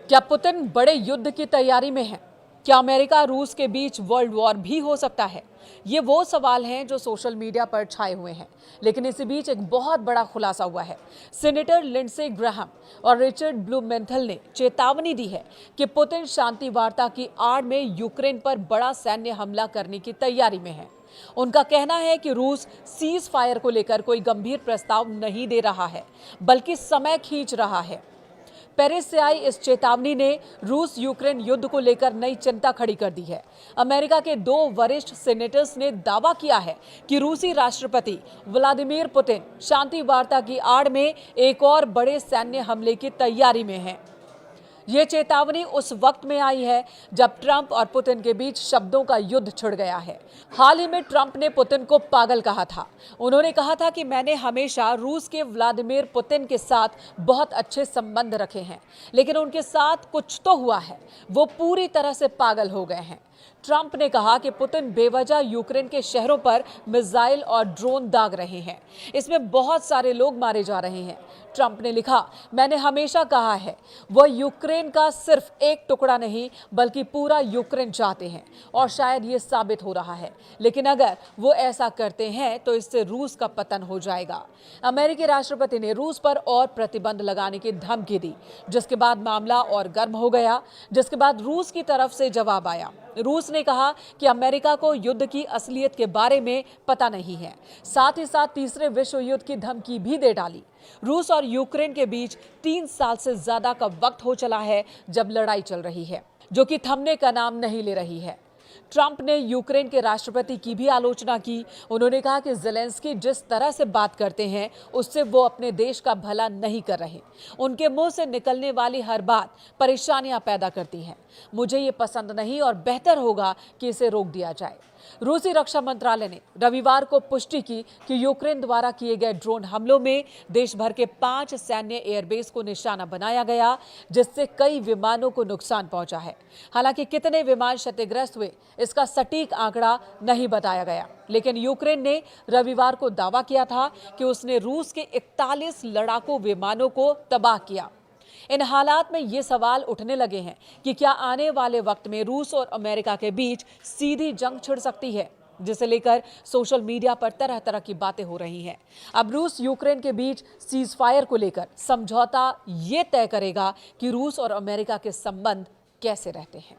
क्या पुतिन बड़े युद्ध की तैयारी में है? क्या अमेरिका रूस के बीच वर्ल्ड वॉर भी हो सकता है? ये वो सवाल हैं जो सोशल मीडिया पर छाए हुए हैं, लेकिन इसी बीच एक बहुत बड़ा खुलासा हुआ है। सीनेटर लिंडसे ग्राहम और रिचर्ड ब्लूमेंथल ने चेतावनी दी है कि पुतिन शांति वार्ता की आड़ में यूक्रेन पर बड़ा सैन्य हमला करने की तैयारी में है। उनका कहना है कि रूस सीज फायर को लेकर कोई गंभीर प्रस्ताव नहीं दे रहा है, बल्कि समय खींच रहा है। पेरिस से आई इस चेतावनी ने रूस यूक्रेन युद्ध को लेकर नई चिंता खड़ी कर दी है। अमेरिका के 2 वरिष्ठ सीनेटर्स ने दावा किया है कि रूसी राष्ट्रपति व्लादिमीर पुतिन शांति वार्ता की आड़ में एक और बड़े सैन्य हमले की तैयारी में हैं। ये चेतावनी उस वक्त में आई है जब ट्रंप और पुतिन के बीच शब्दों का युद्ध छिड़ गया है। हाल ही में ट्रंप ने पुतिन को पागल कहा था। उन्होंने कहा था कि मैंने हमेशा रूस के व्लादिमीर पुतिन के साथ बहुत अच्छे संबंध रखे हैं, लेकिन उनके साथ कुछ तो हुआ है, वो पूरी तरह से पागल हो गए हैं। ट्रंप ने कहा कि पुतिन बेवजह यूक्रेन के शहरों पर मिसाइल और ड्रोन दाग रहे हैं। इसमें बहुत सारे लोग मारे जा रहे हैं। ट्रंप ने लिखा, मैंने हमेशा कहा है वह यूक्रेन का सिर्फ एक टुकड़ा नहीं बल्कि पूरा यूक्रेन चाहते हैं और शायद ये साबित हो रहा है, लेकिन अगर वो ऐसा करते हैं तो इससे रूस का पतन हो जाएगा। अमेरिकी राष्ट्रपति ने रूस पर और प्रतिबंध लगाने की धमकी दी, जिसके बाद मामला और गर्म हो गया। जिसके बाद रूस की तरफ से जवाब आया। रूस ने कहा कि अमेरिका को युद्ध की असलियत के बारे में पता नहीं है। साथ ही साथ तीसरे विश्व युद्ध की धमकी भी दे डाली। रूस और यूक्रेन के बीच 3 साल से ज्यादा का वक्त हो चला है जब लड़ाई चल रही है, जो कि थमने का नाम नहीं ले रही है। ट्रंप ने यूक्रेन के राष्ट्रपति की भी आलोचना की। उन्होंने कहा कि ज़ेलेंस्की जिस तरह से बात करते हैं उससे वो अपने देश का भला नहीं कर रहे। उनके मुंह से निकलने वाली हर बात परेशानियां पैदा करती है। मुझे ये पसंद नहीं और बेहतर होगा कि इसे रोक दिया जाए। रूसी रक्षा मंत्रालय ने रविवार को पुष्टि की कि यूक्रेन द्वारा किए गए ड्रोन हमलों में देश भर के 5 सैन्य एयरबेस को निशाना बनाया गया, जिससे कई विमानों को नुकसान पहुंचा है। हालांकि कितने विमान क्षतिग्रस्त हुए इसका सटीक आंकड़ा नहीं बताया गया, लेकिन यूक्रेन ने रविवार को दावा किया था कि उसने रूस के 41 लड़ाकू विमानों को तबाह किया। इन हालात में ये सवाल उठने लगे हैं कि क्या आने वाले वक्त में रूस और अमेरिका के बीच सीधी जंग छिड़ सकती है, जिसे लेकर सोशल मीडिया पर तरह तरह की बातें हो रही हैं। अब रूस यूक्रेन के बीच सीज फायर को लेकर समझौता ये तय करेगा कि रूस और अमेरिका के संबंध कैसे रहते हैं।